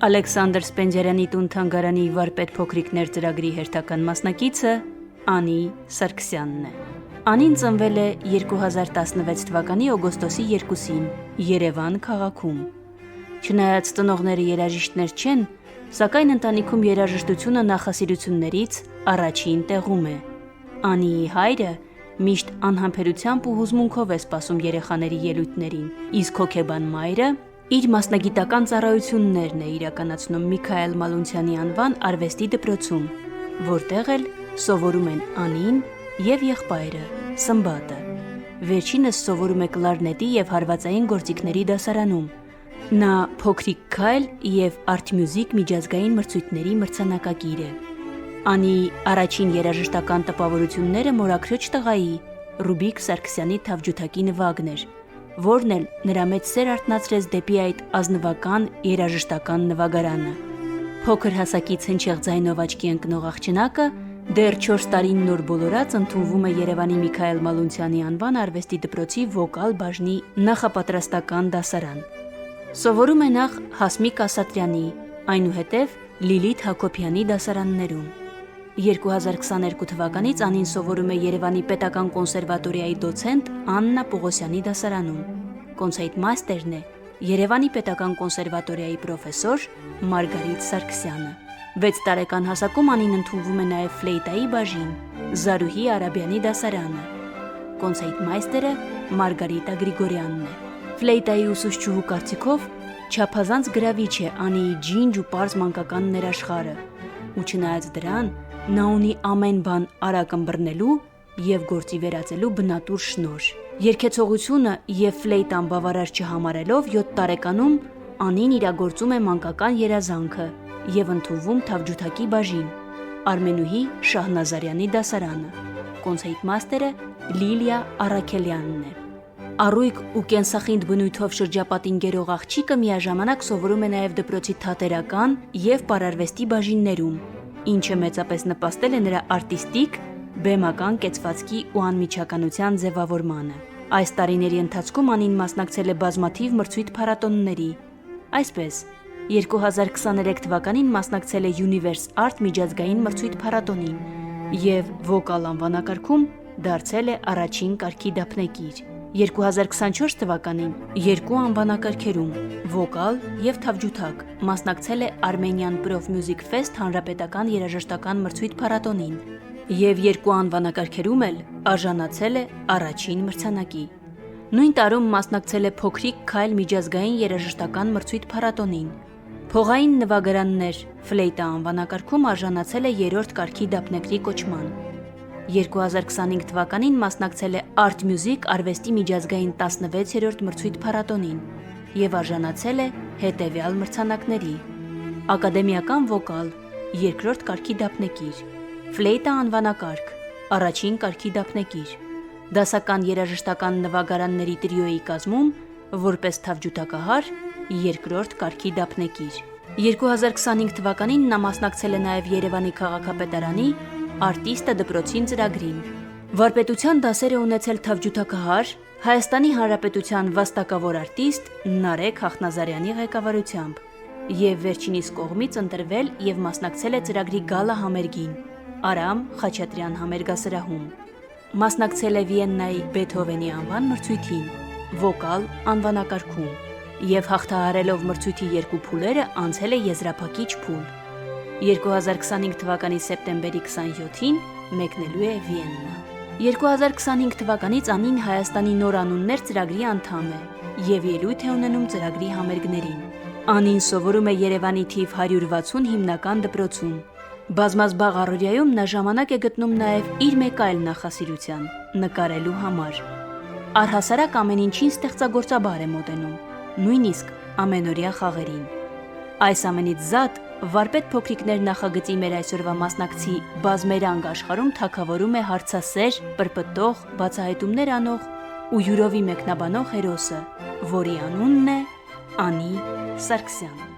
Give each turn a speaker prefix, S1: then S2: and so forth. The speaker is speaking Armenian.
S1: Ալեքսանդր Սպենդիարյանի տուն-թանգարանի վարպետ փոքրիկներ ծրագրի հերթական մասնակիցը Անի Սարգսյանն է։ Անին ծնվել է 2016 թվականի օգոստոսի 2-ին Երևան քաղաքում։ Չնայած ծնողները երաժիշտներ չեն, սակայն ընտանիքում երաժշտությունը նախասիրություններից առաջին տեղում է։ Անիի հայրը միշտ անհամբերությամբ ու հուզմունքով է սպասում երեխաների ելույթներին, իսկ հոգեբան մայրը իր մասնագիտական ծառայություններն է իրականացնում Միքայել Մալունցյանի անվան արվեստի դպրոցում, որտեղ էլ սովորում են Անին և եղբայրը Սմբատը։ Վերջինս սովորում է կլարնետի և հարվածային գործիքների դասարանում։ Նա Փոքրիկ Քայլ և Արթմյուզիկ միջազգային մրցույթների մրցանակակիր է։ Անիի առաջին երաժշտական տպավորությունները մորաքրոջ տղայի Ռուբիկ Սարգսյանի թավջութակի նվագն էր, որն էլ նրա մեջ սեր արթնացրեց դեպի այդ ազնվական երաժշտական նվագարանը։ Փոքր հասակից հնչեղ ձայնով աչքի ընկնող աղջնակը դեռ 4 տարին նոր բոլորած ընդունվում է Երևանի Միքայել Մալունցյանի անվան արվեստի դպրոցի վոկալ բաժնի նախապատրաստական դասարան։ Սովորում է նախ Հասմիկ Ասատրյանի, այնուհետև Լիլիթ Հակոբյանի դասարաններում։ 2022 թվականից Անին սովորում է Երևանի պետական կոնսերվատորիայի դոցենտ Աննա Պողոսյանի դասարանում։ Կոնցերտմայստերն է Երևանի պետական կոնսերվատորիայի պրոֆեսոր Մարգարիտ Սարգսյանը։ 6 տարեկան հասակում Անին ընդունվում է նաև ֆլեյտայի բաժին Զարուհի Արաբյանի դասարանը։ Կոնցերտմայստերը Մարգարիտա Գրիգորյանն է։ Ֆլեյտայի ուսուցչուհու կարծիքով չափազանց գրավիչ է Անիի ջինջ ու պարզ մանկական ներաշխարը, ու չնայած դրան, նա ունի ամեն բան արագ ըմբռնելու և գործի վերածելու բնատուր շնորհ։ Երգեցողությունը և ֆլեյտան բավարար չհամարելով 7 տարեկանում Անին իրագործում է մանկական երազանքը և ընդունվում թավջութակի բաժին Արմենուհի Շահնազարյանի դասարանը։ Կոնցերտմայստերը Լիլիա Առաքելյանն է։ Առույգ ու կենսախինդ բնույթով շրջապատին գերող աղջիկը միաժամանակ սովորում է նաև դպրոցի թատերական և պարարվեստի բաժիններում, ինչը մեծապես նպաստել է նրա արտիստիկ, բեմական կեցվածքի ու անմիջականության ձևավորմանը։ Այս տարիների ընթացքում Անին մասնակցել է բազմաթիվ մրցույթ-փառատոների։ Այսպես, 2023 թվականին մասնակցել է Universe Art միջազգային մրցույթ-փառատոնին և վոկալ անվանակարգում դարձել է առաջին կարգի դափնեկիր։ 2024 թվականին երկու անվանակարգերում՝ վոկալ և թավջութակ, մասնակցել է Armenian Prof Music Fest հանրապետական երաժշտական մրցույթ-փառատոնին և երկու անվանակարգերում էլ արժանացել է առաջին մրցանակի։ Նույն տարում մասնակցել է Փոքրիկ Քայլ միջազգային երաժշտական մրցույթ-փառատոնին։ Փողային նվագարաններ ֆլեյտա անվանակարգում արժանացել է 3-րդ կարգի դափնեկրի կոչման։ 2025 թվականին մասնակցել է Արթմյուզիկ արվեստի միջազգային 16-րդ մրցույթ-փառատոնին և արժանացել է հետևյալ մրցանակների՝ ակադեմիական վոկալ 2-րդ կարգի դափնեկիր, ֆլեյտա անվանակարգ առաջին կարգի դափնեկիր, դասական երաժշտական նվագարանների տրիոյի կազմում որպես թավջութակահար 2-րդ կարգի դափնեկիր։ 2025 թվականին նա մասնակցել է նաև Երևանի քաղաքապետարանի Արտիստը դպրոցին ծրագրին։ Վարպետության դասեր է ունեցել թավջութակահար Հայաստանի Հանրապետության վաստակավոր արտիստ Նարեկ Հախնազարյանի ղեկավարությամբ և վերջինիս կողմից ընտրվել և մասնակցել է ծրագրի գալա համերգին Արամ Խաչատրյան համերգասրահում։ Մասնակցել է Վիեննայի Բեթհովենի անվան մրցույթին վոկալ անվանակարգում և հաղթահարելով մրցույթի 2 փուլերը անցել է եզրափակիչ փուլ։ 2025 թվականի սեպտեմբերի 27-ին մեկնելու է Վիեննա։ 2025 թվականից Անին Հայաստանի նոր անուններ ծրագրի անդամ է և ելույթ է ունենում ծրագրի համերգներին։ Անին սովորում է Երևանի թիվ 160 հիմնական դպրոցում։ Բազմազբաղ առօրյայում նա ժամանակ է գտնում նաև իր մեկ այլ նախասիրության՝ նկարելու համար։ Առհասարակ ամեն ինչին ստեղծագործաբար է մոտենում, նույնիսկ ամենօրյա խաղերին։ Այս ամենից զատ վարպետ փոքրիկներ նախագծի մեր այսօրվա մասնակցի բազմերանգ աշխարհում թագավորում է հարցասեր, պրպտող, բացահայտումներ անող ու յուրովի մեկնաբանող հերոսը, որի անունն է Անի Սարգսյան։